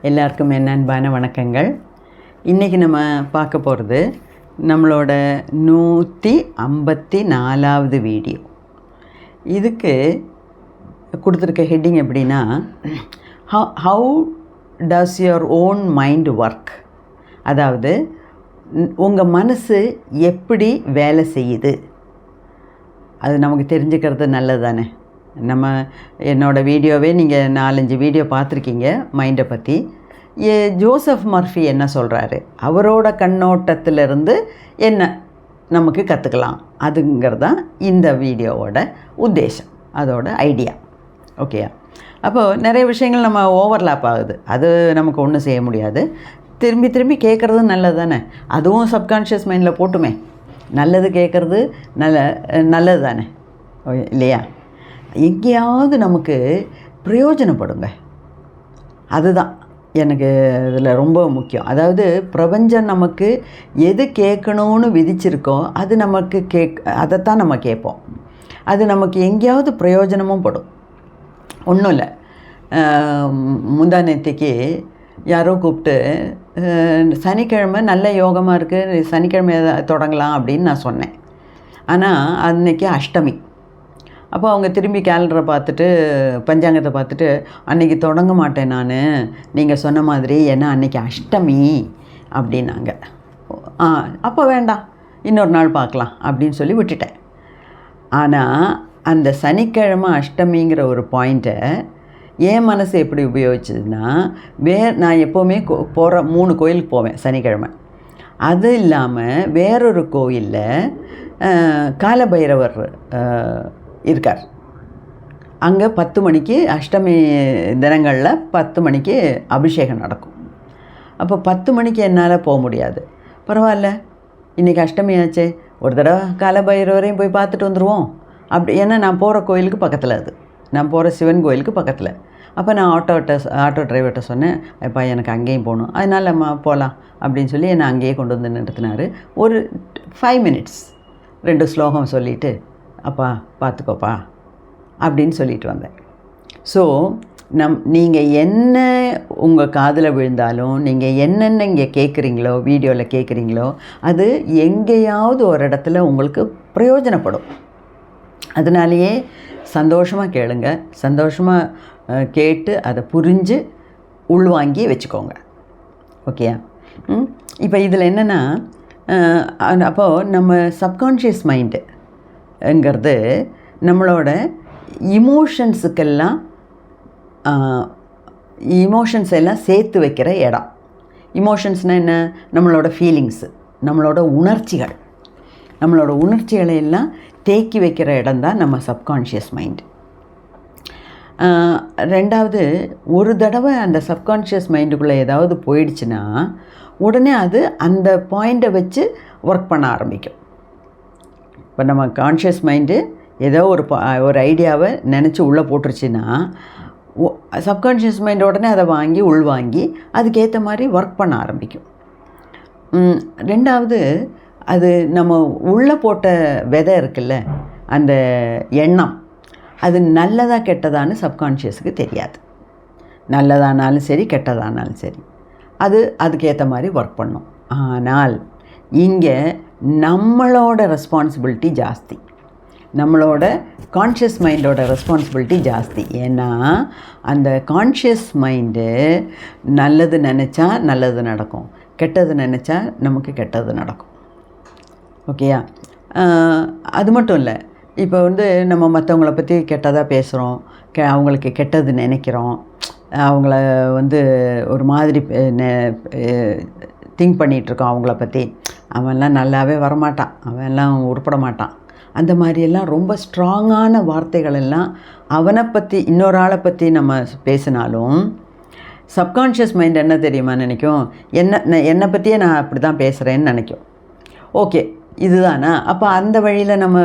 எல்லாருக்கும் என் அன்பான வணக்கங்கள். இன்றைக்கி நம்ம பார்க்க போகிறது நம்மளோட 154வது வீடியோ. இதுக்கு கொடுத்துருக்க ஹெட்டிங் எப்படின்னா, how does your own mind work. அதாவது உங்கள் மனசு எப்படி வேலை செய்யுது, அது நமக்கு தெரிஞ்சுக்கிறது நல்லது தானே. என்னோடய வீடியோவே நீங்கள் 4-5 வீடியோ பார்த்துருக்கீங்க மைண்டை பற்றி. ஜோசப் மர்ஃபி என்ன சொல்கிறாரு, அவரோட கண்ணோட்டத்திலிருந்து என்ன நமக்கு கற்றுக்கலாம், அதுங்கிறதான் இந்த வீடியோவோட உத்தேசம், அதோட ஐடியா. ஓகேயா? அப்போது நிறைய விஷயங்கள் நம்ம ஓவர்லாப் ஆகுது, அது நமக்கு ஒன்றும் செய்ய முடியாது. திரும்பி திரும்பி கேட்குறது நல்லது தானே, அதுவும் சப்கான்ஷியஸ் மைண்டில் போட்டுமே. நல்லது கேட்குறது நல்லது தானே, இல்லையா? எங்கேயாவது நமக்கு பிரயோஜனப்படுங்க, அதுதான் எனக்கு இதில் ரொம்ப முக்கியம். அதாவது பிரபஞ்சம் நமக்கு எது கேட்கணும்னு விதிச்சிருக்கோ அது நமக்கு அதைத்தான் நம்ம கேட்போம். அது நமக்கு எங்கேயாவது பிரயோஜனமும் படும். ஒன்றும் இல்லை, முந்தா நேற்றுக்கு யாரோ கூப்பிட்டு சனிக்கிழமை நல்ல யோகமாக இருக்குது, சனிக்கிழமை தொடங்கலாம் அப்படின்னு நான் சொன்னேன். ஆனால் அன்றைக்கி அஷ்டமி. அப்போ அவங்க திரும்பி கேலண்டரை பார்த்துட்டு, பஞ்சாங்கத்தை பார்த்துட்டு, அன்றைக்கி தொடங்க மாட்டேன் நான், நீங்கள் சொன்ன மாதிரி, ஏன்னா அன்றைக்கி அஷ்டமி அப்படின்னாங்க. அப்போ வேண்டாம், இன்னொரு நாள் பார்க்கலாம் அப்படின்னு சொல்லி விட்டுட்டேன். ஆனால் அந்த சனிக்கிழமை அஷ்டமிங்கிற ஒரு பாயிண்ட்டை என் மனசு எப்படி உபயோகிச்சதுன்னா, நான் எப்போவுமே போகிற 3 கோயிலுக்கு போவேன் சனிக்கிழமை. அது இல்லாமல் வேறொரு கோயிலில் காலபைரவர் இருக்கார். அங்கே 10 மணிக்கு அஷ்டமி தினங்களில் 10 மணிக்கு அபிஷேகம் நடக்கும். அப்போ 10 மணிக்கு என்னால் போக முடியாது. பரவாயில்ல, இன்றைக்கி அஷ்டமி ஆச்சே, ஒரு தடவை காலபைரவரையும் போய் பார்த்துட்டு வந்துடுவோம் அப்படி. ஏன்னா நான் போகிற கோயிலுக்கு பக்கத்தில், அது நான் போகிற சிவன் கோயிலுக்கு பக்கத்தில். அப்போ நான் ஆட்டோ டிரைவர்கிட்ட சொன்னேன், அப்பா எனக்கு அங்கேயும் போகணும், அதனால் நம்ம போகலாம் அப்படின்னு சொல்லி என்னை அங்கேயே கொண்டு வந்து நிறுத்தினார். ஒரு 5 மினிட்ஸ் 2 ஸ்லோகம் சொல்லிவிட்டு, அப்பா பார்த்துக்கோப்பா அப்படின்னு சொல்லிட்டு வந்தேன். ஸோ நீங்கள் என்ன உங்கள் காதில் விழுந்தாலும், நீங்கள் என்னென்ன இங்கே கேட்குறீங்களோ, வீடியோவில் கேட்குறீங்களோ, அது எங்கேயாவது ஒரு இடத்துல உங்களுக்கு பிரயோஜனப்படும். அதனாலேயே சந்தோஷமாக கேளுங்க, சந்தோஷமாக கேட்டு அதை புரிஞ்சு உள்வாங்கி வச்சுக்கோங்க. ஓகேயா? இப்போ இதில் என்னென்னா, அப்போது நம்ம சப்கான்ஷியஸ் மைண்டுங்கிறது நம்மளோட இமோஷன்ஸ் எல்லாம் சேர்த்து வைக்கிற இடம். இமோஷன்ஸ்னால் என்ன? நம்மளோட ஃபீலிங்ஸு, நம்மளோட உணர்ச்சிகளை எல்லாம் தேக்கி வைக்கிற இடம் தான் நம்ம சப்கான்ஷியஸ் மைண்டு. ரெண்டாவது, ஒரு தடவை அந்த சப்கான்ஷியஸ் மைண்டுக்குள்ளே ஏதாவது போயிடுச்சுன்னா உடனே அது அந்த பாயிண்ட்டை வச்சு ஒர்க் பண்ண ஆரம்பிக்கும். இப்போ நம்ம கான்ஷியஸ் மைண்டு ஏதோ ஒரு ஐடியாவை நினச்சி உள்ளே போட்டுருச்சுன்னா, சப்கான்ஷியஸ் மைண்ட் உடனே அதை உள்வாங்கி அதுக்கேற்ற மாதிரி ஒர்க் பண்ண ஆரம்பிக்கும். ரெண்டாவது, அது நம்ம உள்ளே போட்ட விதை இருக்குல்ல, அந்த எண்ணம், அது நல்லதா கெட்டதான்னு சப்கான்ஷியஸுக்கு தெரியாது. நல்லதானாலும் சரி, கெட்டதானாலும் சரி, அதுக்கேற்ற மாதிரி ஒர்க் பண்ணும். ஆனால் இங்கே நம்மளோட ரெஸ்பான்சிபிலிட்டி ஜாஸ்தி, நம்மளோட கான்ஷியஸ் மைண்டோட ரெஸ்பான்சிபிலிட்டி ஜாஸ்தி. ஏன்னா அந்த கான்ஷியஸ் மைண்டு நல்லது நினச்சா நல்லது நடக்கும், கெட்டது நினச்சா நமக்கு கெட்டது நடக்கும். ஓகேயா? அது மட்டும் இல்லை, இப்போ நம்ம மற்றவங்கள பற்றி கெட்டதாக பேசுகிறோம், அவங்களுக்கு கெட்டது நினைக்கிறோம், அவங்கள ஒரு மாதிரி திங்க் பண்ணிகிட்ருக்கோம் அவங்கள பற்றி. அவன்லாம் நல்லாவே வரமாட்டான், அவன்லாம் உருப்பட மாட்டான், அந்த மாதிரியெல்லாம் ரொம்ப ஸ்ட்ராங்கான வார்த்தைகள் எல்லாம் அவனை பற்றி, இன்னொரு ஆளை பற்றி நம்ம பேசினாலும் சப்கான்ஷியஸ் மைண்ட் என்ன தெரியுமா நினைக்கும்? என்னை பற்றியே நான் அப்படி தான் பேசுகிறேன்னு நினைக்கும். ஓகே, இதுதானா, அப்போ அந்த வழியில் நம்ம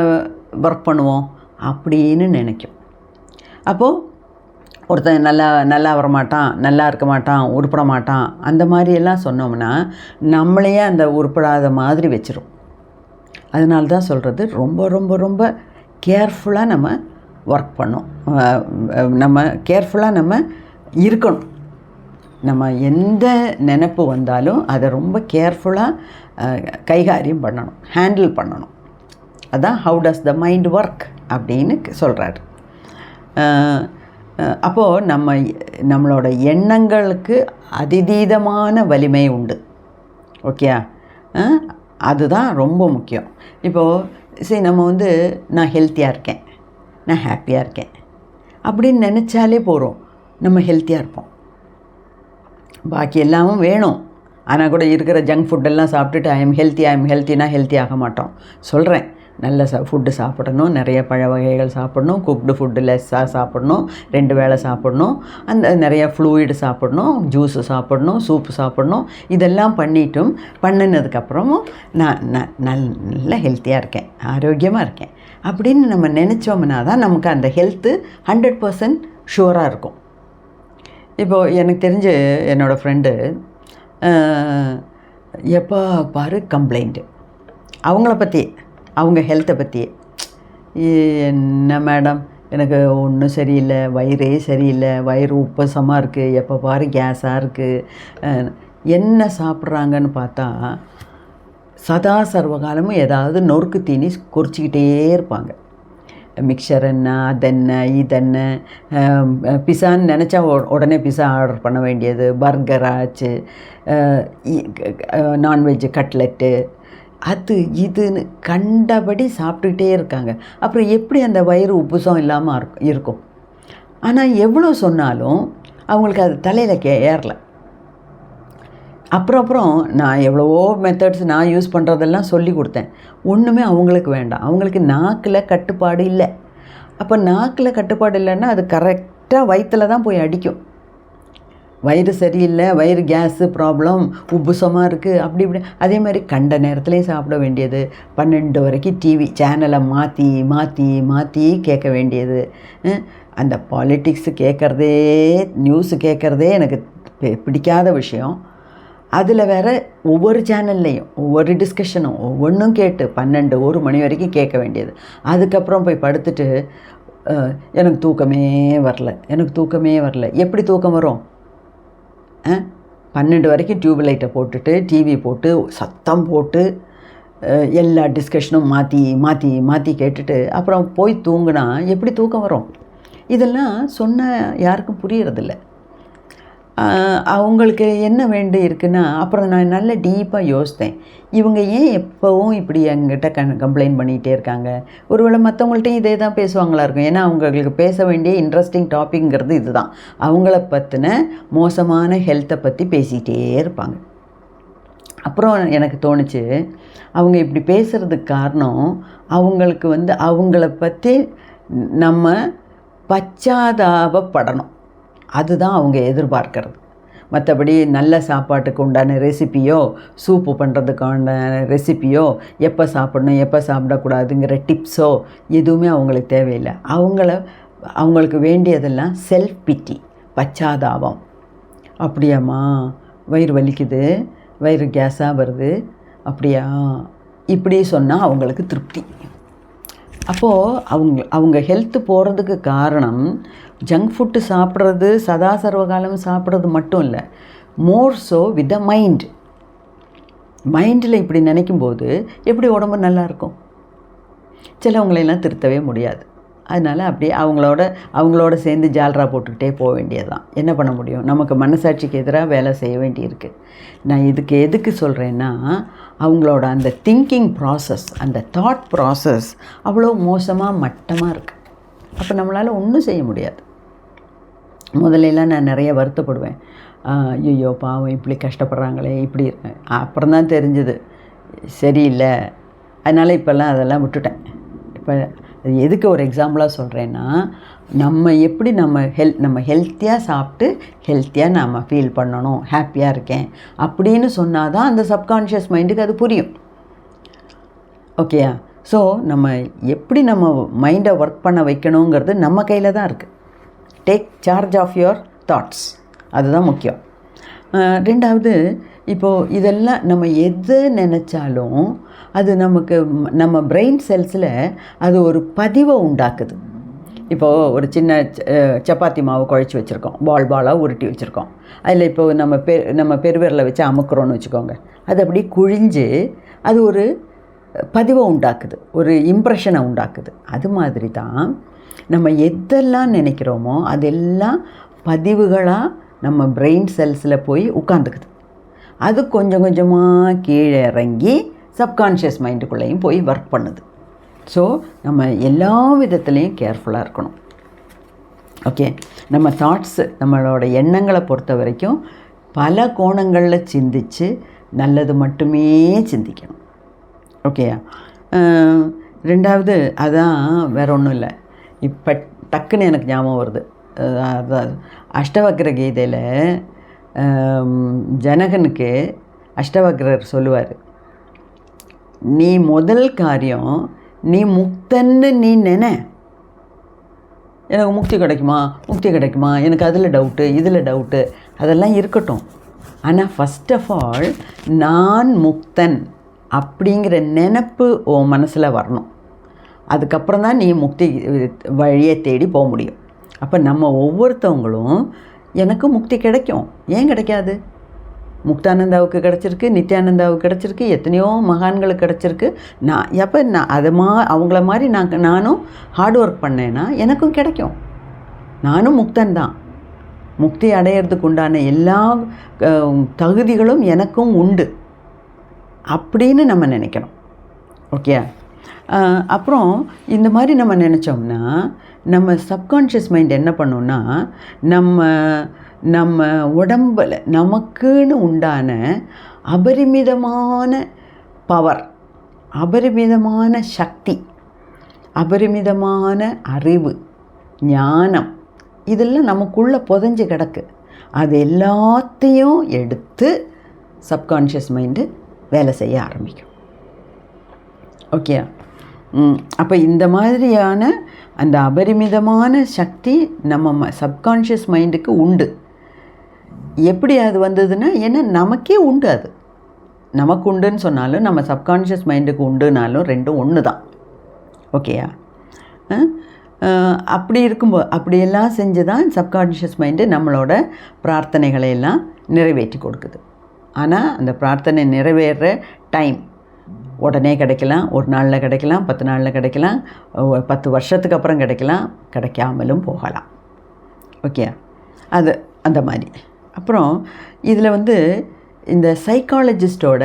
ஒர்க் பண்ணுவோம் அப்படின்னு நினைக்கும். அப்போது ஒருத்தன் நல்லா வரமாட்டான், நல்லா இருக்க மாட்டான், உருப்பட மாட்டான், அந்த மாதிரியெல்லாம் சொன்னோம்னா நம்மளையே அந்த உருப்படாத மாதிரி வச்சிரும். அதனால தான் சொல்கிறது, ரொம்ப ரொம்ப ரொம்ப கேர்ஃபுல்லாக நம்ம ஒர்க் பண்ணோம், நம்ம கேர்ஃபுல்லாக நம்ம இருக்கணும். நம்ம எந்த நினைப்பு வந்தாலும் அதை ரொம்ப கேர்ஃபுல்லாக கைகாரியம் பண்ணணும், ஹேண்டில் பண்ணணும். அதான் how does the mind work அப்படின்னு சொல்கிறாரு. அப்போது நம்மளோட எண்ணங்களுக்கு அதீதமான வலிமை உண்டு. ஓகேயா? அதுதான் ரொம்ப முக்கியம். இப்போது சரி, நம்ம நான் ஹெல்த்தியாக இருக்கேன், நான் ஹாப்பியாக இருக்கேன் அப்படின்னு நினச்சாலே போகிறோம், நம்ம ஹெல்த்தியாக இருப்போம். பாக்கி எல்லாமும் வேணும். ஆனால் கூட இருக்கிற ஜங்க் ஃபுட்டெல்லாம் சாப்பிட்டுட்டு ஐ எம் ஹெல்த்தினா ஹெல்த்தி ஆக மாட்டோம். சொல்கிறேன், நல்ல ஃபுட்டு சாப்பிடணும், நிறைய பழ வகைகள் சாப்பிடணும், குக்டு ஃபுட்டு லெஸ்ஸாக சாப்பிடணும், 2 வேளை சாப்பிடணும், அந்த நிறைய ஃப்ளூயிடு சாப்பிடணும், ஜூஸு சாப்பிடணும், சூப்பு சாப்பிடணும். இதெல்லாம் பண்ணினதுக்கப்புறமும் நான் நல்ல ஹெல்த்தியாக இருக்கேன், ஆரோக்கியமாக இருக்கேன் அப்படின்னு நம்ம நினச்சோம்னா தான் நமக்கு அந்த ஹெல்த்து 100% ஷுவராக இருக்கும். இப்போது எனக்கு தெரிஞ்சு என்னோடய ஃப்ரெண்டு எப்போ பாரு கம்ப்ளைண்ட்டு, அவங்கள பற்றி, அவங்க ஹெல்த்தை பற்றி. என்ன மேடம், எனக்கு ஒன்றும் சரியில்லை, வயிறே சரியில்லை, வயிறு உப்பசமாக இருக்குது, எப்போ பாரு கேஸாக இருக்குது. என்ன சாப்பிட்றாங்கன்னு பார்த்தா சதா சர்வகாலமும் ஏதாவது நொறுக்கு தீனி குறிச்சிக்கிட்டே இருப்பாங்க. மிக்சர் என்ன, அதென்ன இதென்ன, பிஸான்னு நினச்சா உடனே பிஸா ஆர்டர் பண்ண வேண்டியது, பர்கர் ஆச்சு, நான்வெஜ்ஜு கட்லெட்டு, அது இதுன்னு கண்டபடி சாப்பிட்டுக்கிட்டே இருக்காங்க. அப்புறம் எப்படி அந்த வயிறு உப்புசம் இல்லாமல் இருக்கும்? ஆனால் எவ்வளோ சொன்னாலும் அவங்களுக்கு அது தலையில் ஏறலை. அப்புறம் நான் எவ்வளவோ மெத்தட்ஸ் நான் யூஸ் பண்ணுறதெல்லாம் சொல்லி கொடுத்தேன், ஒன்றுமே அவங்களுக்கு வேண்டாம். அவங்களுக்கு நாக்கில் கட்டுப்பாடு இல்லை. அப்போ நாக்கில் கட்டுப்பாடு இல்லைன்னா அது கரெக்டாக வயிற்றில் தான் போய் அடிக்கும். வயிறு சரியில்லை, வயிறு கேஸு ப்ராப்ளம், உப்புசமாக இருக்குது, அப்படி இப்படி. அதே மாதிரி கண்ட நேரத்துலேயும் சாப்பிட வேண்டியது, 12 வரைக்கும் டிவி சேனலை மாற்றி மாற்றி மாற்றி கேட்க வேண்டியது. அந்த பாலிட்டிக்ஸு கேட்குறதே, நியூஸு கேட்குறதே எனக்கு பிடிக்காத விஷயம். அதில் வேறு ஒவ்வொரு சேனல்லையும் ஒவ்வொரு டிஸ்கஷனும் ஒவ்வொன்றும் கேட்டு 12-1 மணி வரைக்கும் கேட்க வேண்டியது. அதுக்கப்புறம் போய் படுத்துட்டு எனக்கு தூக்கமே வரல. எப்படி தூக்கம் வரும்? 12 வரைக்கும் டியூப் லைட்டை போட்டுட்டு டிவி போட்டு சத்தம் போட்டு எல்லா டிஸ்கஷனும் மாற்றி மாற்றி மாற்றி கேட்டுட்டு அப்புறம் போய் தூங்குனா எப்படி தூக்கம் வரும்? இதெல்லாம் சொன்னால் யாருக்கும் புரியறதில்ல. அவங்களுக்கு என்ன வேண்டி இருக்குன்னா, அப்புறம் நான் நல்ல டீப்பாக யோசித்தேன், இவங்க ஏன் எப்போவும் இப்படி என்கிட்ட கம்ப்ளைண்ட் பண்ணிகிட்டே இருக்காங்க? ஒருவேளை மற்றவங்கள்ட்டையும் இதே தான் பேசுவாங்களா இருக்கும். ஏன்னா அவங்களுக்கு பேச வேண்டிய இன்ட்ரெஸ்டிங் டாபிக்ங்கிறது இதுதான். அவங்கள பற்றின மோசமான ஹெல்த்தை பற்றி பேசிகிட்டே இருப்பாங்க. அப்புறம் எனக்கு தோணுச்சு, அவங்க இப்படி பேசுகிறதுக்கு காரணம் அவங்களுக்கு அவங்கள பற்றி நம்ம பச்சாதாபப்படணும், அதுதான் அவங்க எதிர்பார்க்கறது. மற்றபடி நல்ல சாப்பாட்டுக்கு உண்டான ரெசிப்பியோ, சூப்பு பண்ணுறதுக்கான ரெசிப்பியோ, எப்போ சாப்பிடணும் எப்போ சாப்பிடக்கூடாதுங்கிற டிப்ஸோ எதுவுமே அவங்களுக்கு தேவையில்லை. அவங்களுக்கு வேண்டியதெல்லாம் செல்ஃப் பிட்டி, பச்சாதாபம். அப்படியாம்மா, வயிறு வலிக்குது, வயிறு கேஸாக வருது, அப்படியா, இப்படி சொன்னால் அவங்களுக்கு திருப்தி. அப்போது அவங்க ஹெல்த்து போகிறதுக்கு காரணம் ஜங்க் ஃபுட்டு சாப்பிட்றது, சதா சர்வகாலம் சாப்பிட்றது மட்டும் இல்லை, மோர் ஸோ வித் த மைண்டில் இப்படி நினைக்கும்போது எப்படி உடம்பு நல்லாயிருக்கும்? சிலவங்களெல்லாம் திருத்தவே முடியாது. அதனால் அப்படியே அவங்களோட சேர்ந்து ஜால்ரா போட்டுக்கிட்டே போக வேண்டியதுதான். என்ன பண்ண முடியும்? நமக்கு மனசாட்சிக்கு எதிராக வேலை செய்ய வேண்டியிருக்கு. நான் எதுக்கு சொல்கிறேன்னா, அவங்களோட அந்த திங்கிங் ப்ராசஸ், அந்த தாட் ப்ராசஸ் அவ்வளோ மோசமாக மட்டமாக இருக்குது. அப்போ நம்மளால் ஒன்றும் செய்ய முடியாது. முதலெல்லாம் நான் நிறைய வருத்தப்படுவேன், ஐயோ பாவம் இப்படி கஷ்டப்படுறாங்களே இப்படி. அப்புறம் தான் தெரிஞ்சுது சரியில்லை. அதனால் இப்போல்லாம் அதெல்லாம் விட்டுட்டேன். இப்போ அது எதுக்கு ஒரு எக்ஸாம்பிளாக சொல்கிறேன்னா, நம்ம எப்படி நம்ம ஹெல்த்தியாக சாப்பிட்டு ஹெல்த்தியாக நம்ம ஃபீல் பண்ணணும், ஹாப்பியாக இருக்கேன் அப்படின்னு சொன்னால் தான் அந்த சப்கான்ஷியஸ் மைண்டுக்கு அது புரியும். ஓகேயா? ஸோ நம்ம எப்படி நம்ம மைண்டை ஒர்க் பண்ண வைக்கணுங்கிறது நம்ம கையில் தான் இருக்குது. Take charge of your thoughts, அதுதான் முக்கியம். ரெண்டாவது, இப்போது இதெல்லாம் நம்ம எது நினச்சாலும் அது நம்ம பிரெயின் செல்ஸில் அது ஒரு பதிவை உண்டாக்குது. இப்போது ஒரு சின்ன சப்பாத்தி மாவு குழச்சி வச்சுருக்கோம், பாலாக உருட்டி வச்சுருக்கோம். அதில் இப்போது நம்ம பெருவிரலை வச்சு அமுக்குறோன்னு வச்சுக்கோங்க. அது அப்படியே குழிஞ்சு அது ஒரு பதிவை உண்டாக்குது, ஒரு இம்ப்ரெஷனை உண்டாக்குது. அது மாதிரி தான் நம்ம எதெல்லாம் நினைக்கிறோமோ அதெல்லாம் பதிவுகளாக நம்ம பிரெயின் செல்ஸில் போய் உட்காந்துக்குது. அது கொஞ்சம் கொஞ்சமாக கீழே இறங்கி சப்கான்ஷியஸ் மைண்டுக்குள்ளேயும் போய் ஒர்க் பண்ணுது. ஸோ நம்ம எல்லா விதத்துலேயும் கேர்ஃபுல்லாக இருக்கணும். ஓகே, நம்ம தாட்ஸு, நம்மளோட எண்ணங்களை பொறுத்த வரைக்கும் பல கோணங்களில் சிந்தித்து நல்லது மட்டுமே சிந்திக்கணும். ஓகேயா? ரெண்டாவது, அதான் வேறு ஒன்றும் இல்லை, இப்போ டக்குன்னு எனக்கு ஞாபகம் வருது. அதாவது அஷ்டவக்ர கீதையில் ஜனகனுக்கு அஷ்டவக்ரர் சொல்லுவார், நீ முதல் காரியம் நீ முக்தன்னு நீ எனக்கு முக்தி கிடைக்குமா, எனக்கு அதில் டவுட்டு, இதில் டவுட்டு, அதெல்லாம் இருக்கட்டும். ஆனால் ஃபஸ்ட் ஆஃப் ஆல் நான் முக்தன் அப்படிங்கிற நினப்பு உன் மனசில் வரணும். அதுக்கப்புறம் தான் நீ முக்தி வழியை தேடி போக முடியும். அப்போ நம்ம ஒவ்வொருத்தவங்களும் எனக்கு முக்தி கிடைக்கும், ஏன் கிடைக்காது? முக்தானந்தாவுக்கு கிடச்சிருக்கு, நித்யானந்தாவுக்கு கிடச்சிருக்கு, எத்தனையோ மகான்களுக்கு கிடச்சிருக்கு. நான் அவங்கள மாதிரி நானும் ஹார்ட் ஒர்க் பண்ணேன்னா எனக்கும் கிடைக்கும். நானும் முக்தன் தான். முக்தி அடையிறதுக்கு உண்டான எல்லா தகுதிகளும் எனக்கும் உண்டு அப்படின்னு நம்ம நினைக்கணும். ஓகே, அப்புறம் இந்த மாதிரி நம்ம நினச்சோம்னா நம்ம சப்கான்ஷியஸ் மைண்ட் என்ன பண்ணோன்னா, நம்ம உடம்பில் நமக்குன்னு உண்டான அபரிமிதமான பவர், அபரிமிதமான சக்தி, அபரிமிதமான அறிவு, ஞானம், இதெல்லாம் நமக்குள்ளே புதைஞ்சு கிடக்கு. அது எல்லாத்தையும் எடுத்து சப்கான்ஷியஸ் மைண்டு வேலை செய்ய ஆரம்பிக்கும். ஓகே, அப்போ இந்த மாதிரியான அந்த அபரிமிதமான சக்தி நம்ம சப்கான்ஷியஸ் மைண்டுக்கு உண்டு. எப்படி அது வந்ததுன்னா, ஏன்னா நமக்கே உண்டு. அது நமக்கு உண்டுன்னு சொன்னாலும் நம்ம சப்கான்ஷியஸ் மைண்டுக்கு உண்டுனாலும் ரெண்டும் ஒன்று தான். ஓகேயா? அப்படி இருக்கும்போது அப்படியெல்லாம் செஞ்சு தான் சப்கான்ஷியஸ் மைண்டு நம்மளோட பிரார்த்தனைகளை எல்லாம் நிறைவேற்றி கொடுக்குது. ஆனால் அந்த பிரார்த்தனை நிறைவேற டைம் உடனே கிடைக்கலாம், ஒரு நாளில் கிடைக்கலாம், 10 நாளில் கிடைக்கலாம், 10 வருஷத்துக்கு அப்புறம் கிடைக்கலாம், கிடைக்காமலும் போகலாம். ஓகே, அது அந்த மாதிரி. அப்புறம் இதில் இந்த சைக்காலஜிஸ்டோட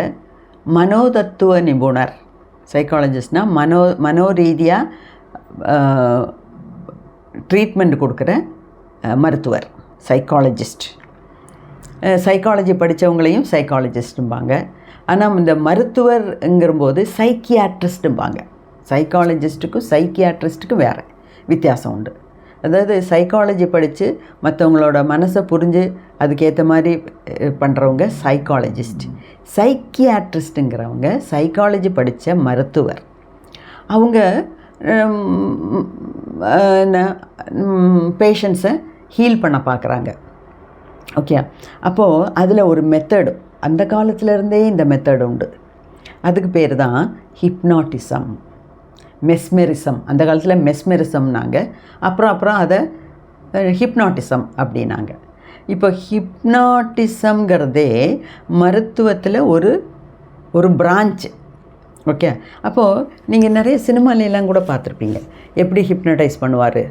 மனோதத்துவ நிபுணர், சைக்காலஜிஸ்ட்னால் மனோரீதியாக ட்ரீட்மெண்ட் கொடுக்குற மருத்துவர், சைக்காலஜிஸ்ட். சைக்காலஜி படித்தவங்களையும் சைக்காலஜிஸ்ட்டும்பாங்க. ஆனால் இந்த மருத்துவர்ங்கிறபோது சைக்கியாட்ரிஸ்ட்டும்பாங்க. சைக்காலஜிஸ்ட்டுக்கும் சைக்கியாட்ரிஸ்ட்டுக்கும் வேறு வித்தியாசம் உண்டு. அதாவது சைக்காலஜி படித்து மற்றவங்களோட மனசை புரிஞ்சு அதுக்கேற்ற மாதிரி பண்ணுறவங்க சைக்காலஜிஸ்ட். சைக்கியாட்ரிஸ்ட்டுங்கிறவங்க சைக்காலஜி படித்த மருத்துவர். அவங்க பேஷண்ட்ஸை ஹீல் பண்ண பார்க்குறாங்க. ஓகே, அப்போது அதில் ஒரு மெத்தடு, அந்த காலத்துலேருந்தே இந்த மெத்தடு உண்டு. அதுக்கு பேர் தான் ஹிப்னாட்டிசம், மெஸ்மெரிசம். அந்த காலத்தில் மெஸ்மெரிசம்னாங்க, அப்புறம் அதை ஹிப்னாட்டிசம் அப்படின்னாங்க. இப்போ ஹிப்னாட்டிசம்ங்கிறதே மருத்துவத்தில் ஒரு பிரான்ச்சு. ஓகே, அப்போது நீங்கள் நிறைய சினிமாலெலாம் கூட பார்த்துருப்பீங்க, எப்படி ஹிப்னடைஸ் பண்ணுவார்.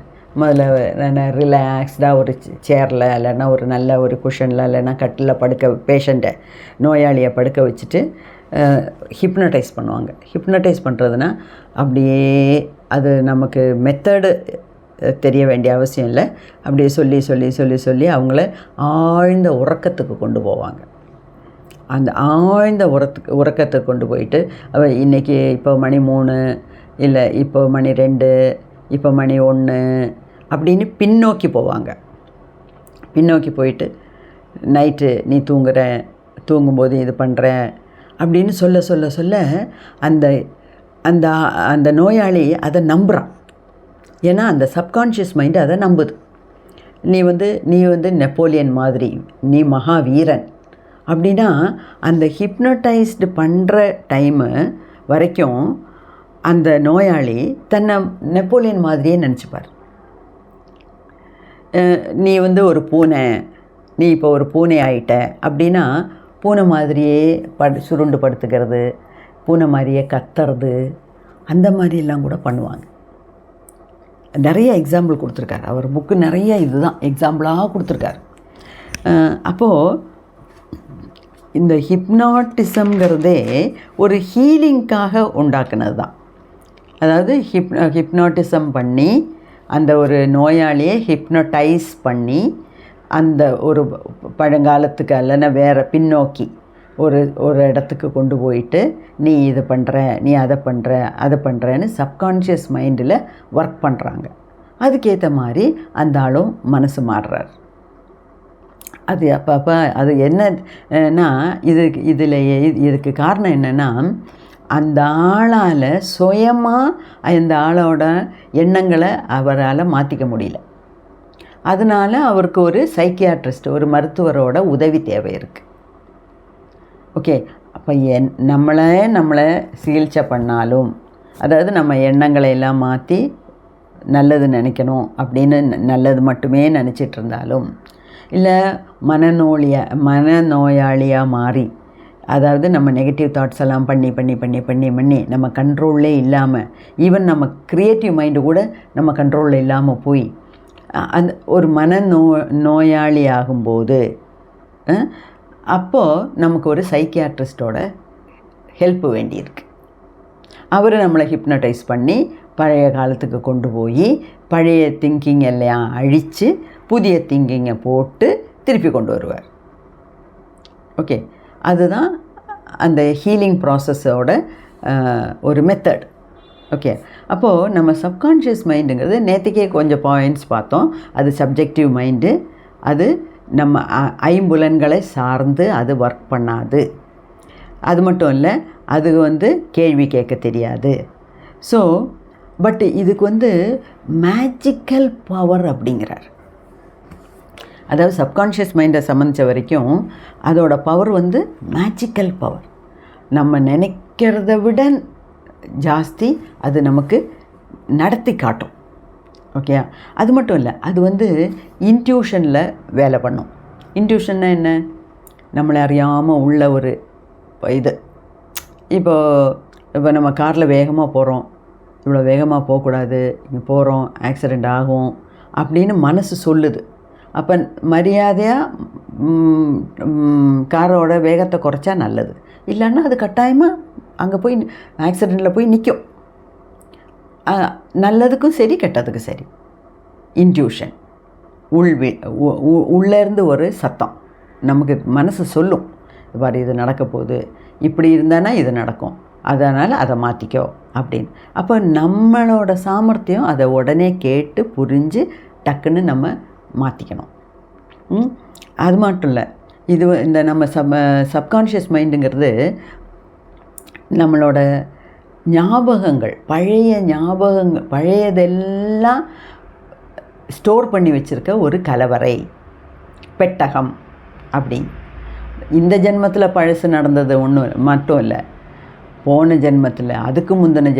முதல்ல ரிலாக்ஸ்டாக ஒரு சேரில் இல்லைன்னா ஒரு நல்ல ஒரு குஷனில் இல்லைன்னா கட்டில் பேஷண்ட்டை, நோயாளியை படுக்க வச்சுட்டு ஹிப்னடைஸ் பண்ணுவாங்க. ஹிப்னடைஸ் பண்ணுறதுனா அப்படியே அது நமக்கு மெத்தடு தெரிய வேண்டிய அவசியம் இல்லை. அப்படியே சொல்லி சொல்லி சொல்லி சொல்லி அவங்கள ஆழ்ந்த உறக்கத்துக்கு கொண்டு போவாங்க. அந்த ஆழ்ந்த உறக்கத்துக்கு கொண்டு போயிட்டு இன்றைக்கி இப்போ மணி 3, இல்லை இப்போ மணி 2, இப்போ மணி 1 அப்படின்னு பின்னோக்கி போவாங்க. பின்னோக்கி போயிட்டு நைட்டு நீ தூங்கும்போது இது பண்ணுற அப்படின்னு சொல்ல சொல்ல சொல்ல அந்த அந்த அந்த நோயாளி அதை நம்புகிறான். ஏன்னா அந்த சப்கான்ஷியஸ் மைண்டு அதை நம்புது. நீ நெப்போலியன் மாதிரி, நீ மகாவீரன் அப்படின்னா அந்த ஹிப்னடைஸ்டு பண்ணுற டைமு வரைக்கும் அந்த நோயாளி தன்னை நெப்போலியன் மாதிரியே நினச்சிப்பார். நீ வந்து ஒரு பூனை, நீ இப்போ ஒரு பூனை ஆயிட்ட அப்படின்னா பூனை மாதிரியே சுருண்டு படுத்துக்கிறது, பூனை மாதிரியே கத்துறது, அந்த மாதிரியெல்லாம் கூட பண்ணுவாங்க. நிறைய எக்ஸாம்பிள் கொடுத்துருக்காரு அவர். புக்கு நிறைய இதுதான் எக்ஸாம்பிளாக கொடுத்துருக்காரு. அப்போது இந்த ஹிப்னாட்டிசம்ங்கிறதே ஒரு ஹீலிங்காக உண்டாக்குனது தான். அதாவது ஹிப்னாட்டிசம் பண்ணி அந்த ஒரு நோயாளியை ஹிப்னோடைஸ் பண்ணி அந்த ஒரு பழங்காலத்துக்கு அல்லனா வேறு பின்னோக்கி ஒரு இடத்துக்கு கொண்டு போயிட்டு நீ இது பண்ணுற, நீ அதை பண்ணுறேன்னு சப்கான்ஷியஸ் மைண்டில் ஒர்க் பண்ணுறாங்க. அதுக்கேற்ற மாதிரி அந்த ஆளும் மனசு மாறுறார். அது அப்போ அது என்னன்னா இதுக்கு காரணம் என்னென்னா, அந்த ஆளால் சுயமாக அந்த ஆளோட எண்ணங்களை அவரால் மாற்றிக்க முடியல. அதனால் அவருக்கு ஒரு சைக்கியாட்ரிஸ்ட், ஒரு மருத்துவரோட உதவி தேவை இருக்குது. ஓகே, அப்போ நம்மளை சிகிச்சை பண்ணாலும், அதாவது நம்ம எண்ணங்களை எல்லாம் மாற்றி நல்லது நினைக்கணும் அப்படின்னு நல்லது மட்டுமே நினச்சிட்டு இருந்தாலும், இல்லை மனநோயாளியாக மாறி, அதாவது நம்ம நெகட்டிவ் தாட்ஸ் எல்லாம் பண்ணி நம்ம கண்ட்ரோல்லே இல்லாமல், ஈவன் நம்ம க்ரியேட்டிவ் மைண்டு கூட நம்ம கண்ட்ரோலில் இல்லாமல் போய் அந்த ஒரு நோயாளி ஆகும்போது அப்போது நமக்கு ஒரு சைக்கியாட்ரிஸ்டோட ஹெல்ப் வேண்டியிருக்கு. அவர் நம்மளை ஹிப்னடைஸ் பண்ணி பழைய காலத்துக்கு கொண்டு போய் பழைய திங்கிங் எல்லாம் அழித்து புதிய திங்கிங்கை போட்டு திருப்பி கொண்டு வருவார். ஓகே, அதுதான் அந்த ஹீலிங் ப்ராசஸோட ஒரு மெத்தட். ஓகே, அப்போது நம்ம சப்கான்ஷியஸ் மைண்டுங்கிறது நேற்றுக்கே கொஞ்சம் பாயிண்ட்ஸ் பார்த்தோம். அது சப்ஜெக்டிவ் மைண்டு, அது நம்ம ஐம்புலன்களை சார்ந்து அது ஒர்க் பண்ணாது. அது மட்டும் இல்லை, அது வந்து கேள்வி கேட்க தெரியாது. ஸோ பட் இதுக்கு மேஜிக்கல் பவர் அப்படிங்கிறார். அதாவது சப்கான்ஷியஸ் மைண்டை சம்மந்தித்த வரைக்கும் அதோட பவர் மேஜிக்கல் பவர். நம்ம நினைக்கிறத விட ஜாஸ்தி அது நமக்கு நடத்தி காட்டும். ஓகே, அது மட்டும் இல்லை, அது இன்ட்யூஷனில் வேலை பண்ணும். இன்ட்யூஷன்னா என்ன? நம்மளை அறியாமல் உள்ள ஒரு இது. இப்போ நம்ம காரில் வேகமாக போகிறோம், இவ்வளோ வேகமாக போகக்கூடாது, இங்கே போகிறோம் ஆக்சிடெண்ட் ஆகும் அப்படின்னு மனசு சொல்லுது. அப்போ மரியாதையாக காரோட வேகத்தை குறைச்சா நல்லது, இல்லைன்னா அது கட்டாயமாக அங்கே போய் ஆக்சிடெண்ட்டில் போய் நிற்கும். நல்லதுக்கும் சரி கெட்டதுக்கும் சரி. இன்ட்யூஷன், உள்ளேருந்து ஒரு சத்தம் நமக்கு மனசு சொல்லும், பாரு இது நடக்க போகுது, இப்படி இருந்தானா இது நடக்கும், அதனால் அதை மாற்றிக்கோ அப்படின்னு. அப்போ நம்மளோட சாமர்த்தியம் அதை உடனே கேட்டு புரிஞ்சு டக்குன்னு நம்ம மாற்றிக்கணும். அது மட்டும் இல்லை, இந்த நம்ம சப்கான்ஷியஸ் மைண்டுங்கிறது நம்மளோட ஞாபகங்கள், பழையதெல்லாம் ஸ்டோர் பண்ணி வச்சுருக்க ஒரு கலவரை, பெட்டகம் அப்படி. இந்த ஜென்மத்தில் பழசு நடந்தது ஒன்று மட்டும் இல்லை, போன ஜென்மத்தில், அதுக்கு முந்தின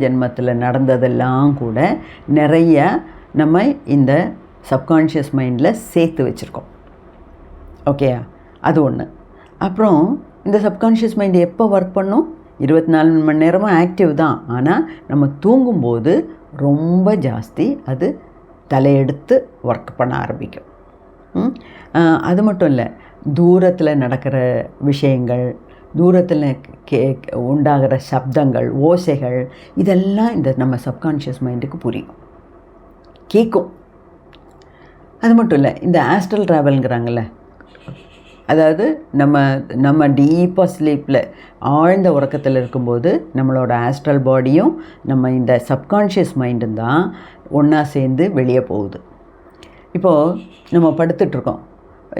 ஜென்மத்தில் நடந்ததெல்லாம் கூட நிறைய நம்ம இந்த சப்கான்ஷியஸ் மைண்டில் சேர்த்து வச்சுருக்கோம். ஓகே, அது ஒன்று. அப்புறம் இந்த சப்கான்ஷியஸ் மைண்டு எப்போ ஒர்க் பண்ணும்? 24 மணி நேரமும் ஆக்டிவ் தான். ஆனால் நம்ம தூங்கும்போது ரொம்ப ஜாஸ்தி அது தலையெடுத்து ஒர்க் பண்ண ஆரம்பிக்கும். அது மட்டும் இல்லை, தூரத்தில் நடக்கிற விஷயங்கள், தூரத்தில் உண்டாகிற சப்தங்கள், ஓசைகள், இதெல்லாம் இந்த நம்ம சப்கான்ஷியஸ் மைண்டுக்கு புரியும், கேட்கும். அது மட்டும் இல்லை, இந்த ஆஸ்ட்ரல் ட்ராவல்ங்கிறாங்கல்ல, அதாவது நம்ம டீப்பாக ஸ்லீப்பில் ஆழ்ந்த உறக்கத்தில் இருக்கும்போது நம்மளோட ஆஸ்ட்ரல் பாடியும் நம்ம இந்த சப்கான்ஷியஸ் மைண்டும் தான் ஒன்றா சேர்ந்து வெளியே போகுது. இப்போது நம்ம படுத்துட்ருக்கோம்.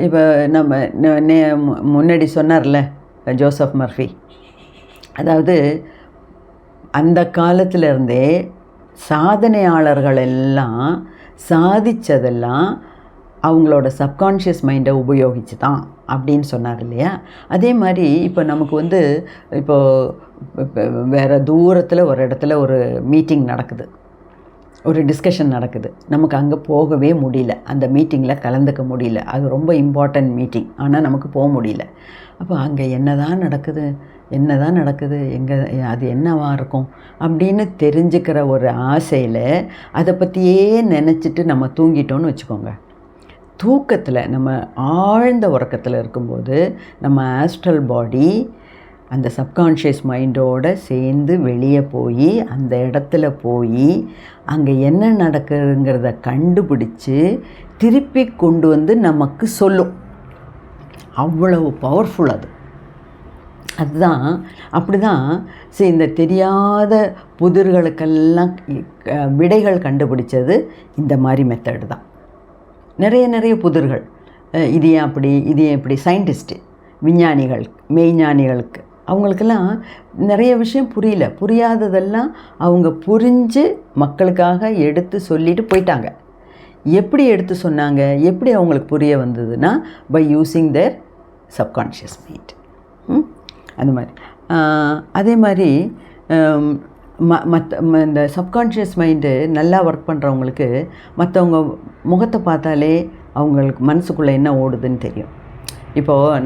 இப்போ நம்ம முன்னாடி சொன்னார்ல ஜோசப் மர்ஃபி, அதாவது அந்த காலத்திலேருந்தே சாதனையாளர்கள் எல்லாம் சாதித்ததெல்லாம் அவங்களோட சப்கான்ஷியஸ் மைண்டை உபயோகித்து தான் அப்படின்னு சொன்னார் இல்லையா? அதே மாதிரி இப்போ நமக்கு இப்போது வேறு தூரத்தில் ஒரு இடத்துல ஒரு மீட்டிங் நடக்குது. ஒரு டிஸ்கஷன் நடக்குது, நமக்கு அங்கே போகவே முடியல, அந்த மீட்டிங்கில் கலந்துக்க முடியல, அது ரொம்ப இம்பார்ட்டன்ட் மீட்டிங், ஆனால் நமக்கு போக முடியல. அப்போ அங்கே என்ன தான் நடக்குது, எங்கே அது என்னவா இருக்கும் அப்படின்னு தெரிஞ்சுக்கிற ஒரு ஆசையில் அதை பற்றியே நினச்சிட்டு நம்ம தூங்கிட்டோன்னு வச்சுக்கோங்க. தூக்கத்தில், நம்ம ஆழ்ந்த உறக்கத்தில் இருக்கும்போது நம்ம ஆஸ்ட்ரல் பாடி அந்த சப்கான்ஷியஸ் மைண்டோடு சேர்ந்து வெளியே போய் அந்த இடத்துல போய் அங்கே என்ன நடக்குதுங்கிறத கண்டுபிடிச்சி திருப்பி கொண்டு வந்து நமக்கு சொல்லும். அவ்வளவு பவர்ஃபுல் அது. அதுதான் அப்படி தான் இந்த தெரியாத புதிர்களுக்கெல்லாம் விடைகள் கண்டுபிடிச்சது இந்த மாதிரி மெத்தடு தான். நிறைய புதிர்கள், இது ஏன் இப்படி சயின்டிஸ்ட்டு, விஞ்ஞானிகள், மெய்ஞானிகளுக்கு அவங்களுக்கெல்லாம் நிறைய விஷயம் புரியாததெல்லாம் அவங்க புரிஞ்சு மக்களுக்காக எடுத்து சொல்லிட்டு போயிட்டாங்க. எப்படி எடுத்து சொன்னாங்க, எப்படி அவங்களுக்கு புரிய வந்ததுன்னா by using their subconscious mind. அந்த மாதிரி அதே மாதிரி இந்த சப்கான்ஷியஸ் மைண்டு நல்லா ஒர்க் பண்ணுறவங்களுக்கு மற்றவங்க முகத்தை பார்த்தாலே அவங்களுக்கு மனசுக்குள்ளே என்ன ஓடுதுன்னு தெரியும். இப்போது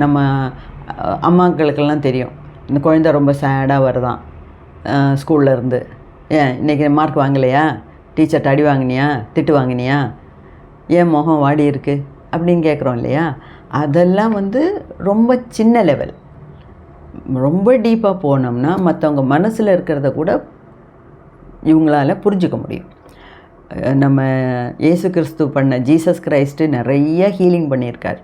நம்ம அம்மாக்களுக்கெல்லாம் தெரியும், இந்த குழந்தை ரொம்ப சேடாக வருதான் ஸ்கூலில் இருந்து, ஏன் இன்றைக்கி மார்க் வாங்கலையா, டீச்சர்ட்ட அடி வாங்கினியா, திட்டு வாங்கினியா, ஏன் முகம் வாடி இருக்குது அப்படின்னு கேட்குறோம் இல்லையா. அதெல்லாம் ரொம்ப சின்ன லெவல். ரொம்ப டீப்பாக போனோம்னா மற்றவங்க மனசில் இருக்கிறத கூட இவங்களால் புரிஞ்சுக்க முடியும். நம்ம இயேசு கிறிஸ்து பண்ண ஜீசஸ் கிரைஸ்ட்டு நிறைய ஹீலிங் பண்ணியிருக்கார்.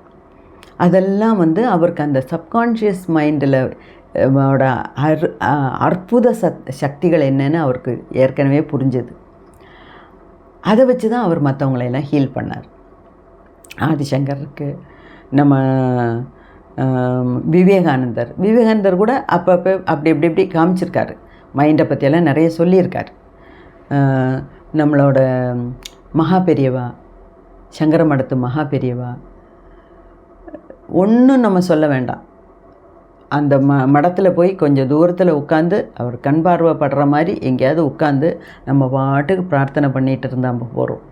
அதெல்லாம் அவருக்கு அந்த சப்கான்ஷியஸ் மைண்டில் அற்புத சக்திகள் என்னன்னு அவருக்கு ஏற்கனவே புரிஞ்சது. அதை வச்சு தான் அவர் மற்றவங்களையெல்லாம் ஹீல் பண்ணார். ஆதிசங்கருக்கு, நம்ம விவேகானந்தர் கூட அப்பப்போ அப்படி காமிச்சிருக்காரு. மைண்டை பற்றியெல்லாம் நிறைய சொல்லியிருக்கார். நம்மளோட மகா பெரியவா, சங்கர மடத்து மகா பெரியவா, ஒன்றும் நம்ம சொல்ல வேண்டாம். அந்த மடத்தில் போய் கொஞ்சம் தூரத்தில் உட்காந்து அவர் கண் பார்வைப்படுற மாதிரி எங்கேயாவது உட்காந்து நம்ம பாட்டுக்கு பிரார்த்தனை பண்ணிகிட்டு இருந்தால் போகிறோம்.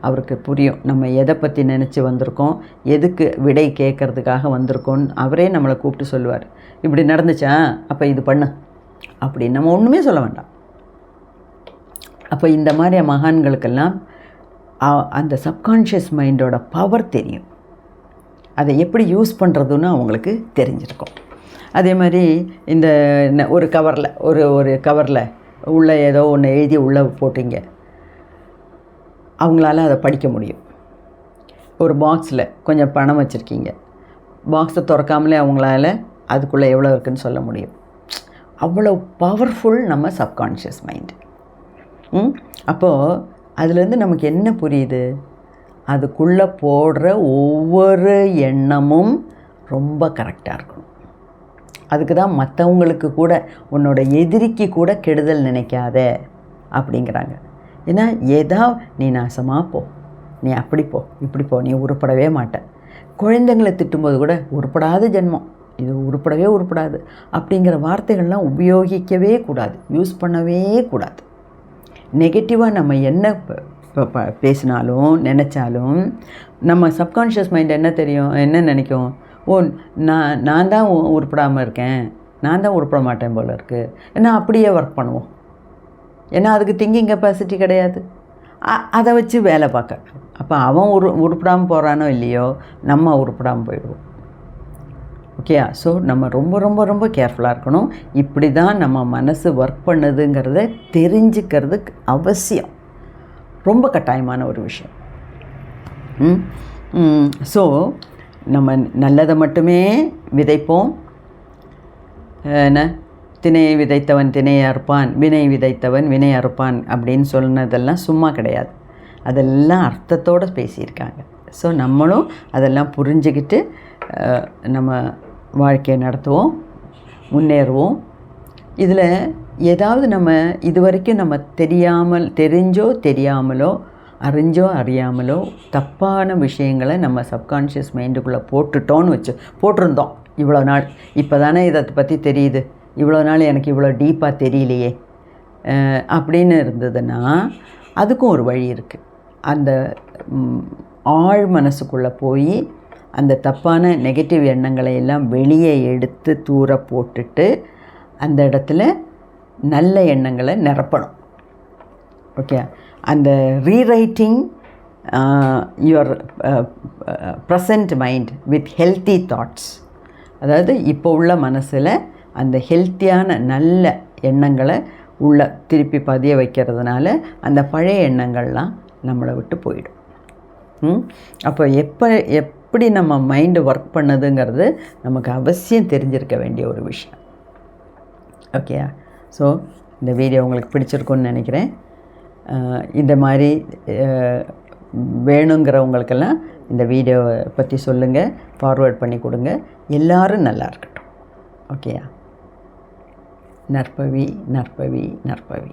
அவருக்கு புரியும் நம்ம எதை பற்றி நினச்சி வந்திருக்கோம், எதுக்கு விடை கேட்குறதுக்காக வந்திருக்கோன்னு அவரே நம்மளை கூப்பிட்டு சொல்லுவார். இப்படி நடந்துச்சா, அப்போ இது பண்ணு அப்படின்னு நம்ம ஒன்றுமே சொல்ல வேண்டாம். அப்போ இந்த மாதிரி மகான்களுக்கெல்லாம் அந்த சப்கான்ஷியஸ் மைண்டோட பவர் தெரியும். அதை எப்படி யூஸ் பண்ணுறதுன்னு அவங்களுக்கு தெரிஞ்சிருக்கும். அதே மாதிரி இந்த ஒரு கவரில் உள்ளே ஏதோ ஒன்று எழுதி உள்ளே போட்டிங்க, அவங்களால அதை படிக்க முடியும். ஒரு பாக்ஸில் கொஞ்சம் பணம் வச்சுருக்கீங்க, பாக்ஸை திறக்காமலே அவங்களால அதுக்குள்ளே எவ்வளோ இருக்குதுன்னு சொல்ல முடியும். அவ்வளோ பவர்ஃபுல் நம்ம சப்கான்ஷியஸ் மைண்டு. அப்போது அதுலேருந்து நமக்கு என்ன புரியுது, அதுக்குள்ளே போடுற ஒவ்வொரு எண்ணமும் ரொம்ப கரெக்டாக இருக்கணும். அதுக்கு தான் மற்றவங்களுக்கு கூட, உன்னோட எதிரிக்கு கூட கெடுதல் நினைக்காத அப்படிங்கிறாங்க. ஏன்னா நீ நாசமாக போ, நீ அப்படி போ, இப்படி போ, நீ உருப்படவே மாட்டேன். குழந்தைங்களை திட்டும்போது கூட உருப்படாத ஜென்மம், இது உருப்படாது அப்படிங்கிற வார்த்தைகள்லாம் உபயோகிக்கவே கூடாது, யூஸ் பண்ணவே கூடாது. நெகட்டிவாக நம்ம என்ன பேசினாலும் நினச்சாலும் நம்ம சப்கான்ஷியஸ் மைண்ட் என்ன நினைக்கும், நான் தான் உருப்படாமல் இருக்கேன், நான் தான் உருப்பட மாட்டேன் போல இருக்குது, ஏன்னா அப்படியே ஒர்க் பண்ணுவோம். ஏன்னா அதுக்கு திங்கிங் கெப்பாசிட்டி கிடையாது, அதை வச்சு வேலை பார்க்க. அப்போ அவன் உருப்படாமல் போகிறானோ இல்லையோ, நம்ம உருப்படாமல் போயிடுவோம். ஓகே, ஸோ நம்ம ரொம்ப ரொம்ப ரொம்ப கேர்ஃபுல்லாக இருக்கணும். இப்படி தான் நம்ம மனசு ஒர்க் பண்ணுதுங்கிறத தெரிஞ்சுக்கிறதுக்கு அவசியம், ரொம்ப கட்டாயமான ஒரு விஷயம். ஸோ நம்ம நல்லதை மட்டுமே விதைப்போம். திணையை விதைத்தவன் திணையை அறுப்பான், வினை விதைத்தவன் வினை அறுப்பான் அப்படின்னு சொன்னதெல்லாம் சும்மா கிடையாது, அதெல்லாம் அர்த்தத்தோடு பேசியிருக்காங்க. ஸோ நம்மளும் அதெல்லாம் புரிஞ்சுக்கிட்டு நம்ம வாழ்க்கையை நடத்துவோம், முன்னேறுவோம். இதில் ஏதாவது நம்ம இது வரைக்கும் நம்ம தெரிஞ்சோ தெரியாமலோ அறிஞ்சோ அறியாமலோ தப்பான விஷயங்களை நம்ம சப்கான்ஷியஸ் மைண்டுக்குள்ளே போட்டிருந்தோம் இவ்வளோ நாள். இப்போ தானே இதை பற்றி தெரியுது, இவ்வளோ நாள் எனக்கு இவ்வளோ டீப்பாக தெரியலையே அப்படின்னு இருந்ததுன்னா அதுக்கும் ஒரு வழி இருக்குது. அந்த ஆழ் மனசுக்குள்ளே போய் அந்த தப்பான நெகட்டிவ் எண்ணங்களை எல்லாம் வெளியே எடுத்து தூர போட்டுட்டு அந்த இடத்துல நல்ல எண்ணங்களை நிரப்பணும். ஓகே, அந்த rewriting your present mind with healthy thoughts, அதாவது இப்போ உள்ள மனசில் அந்த ஹெல்த்தியான நல்ல எண்ணங்களை உள்ள திருப்பி பதிய வைக்கிறதுனால அந்த பழைய எண்ணங்கள்லாம் நம்மளை விட்டு போயிடும். அப்போ எப்படி நம்ம மைண்டு ஒர்க் பண்ணுதுங்கிறது நமக்கு அவசியம் தெரிஞ்சிருக்க வேண்டிய ஒரு விஷயம். ஓகேயா? ஸோ இந்த வீடியோ உங்களுக்கு பிடிச்சிருக்குன்னு நினைக்கிறேன். இந்த மாதிரி வேணுங்கிறவங்களுக்கெல்லாம் இந்த வீடியோவை பற்றி சொல்லுங்கள், ஃபார்வேர்ட் பண்ணி கொடுங்க. எல்லோரும் நல்லா இருக்கட்டும். ஓகேயா? நற்பவி நற்பவி நற்பவி.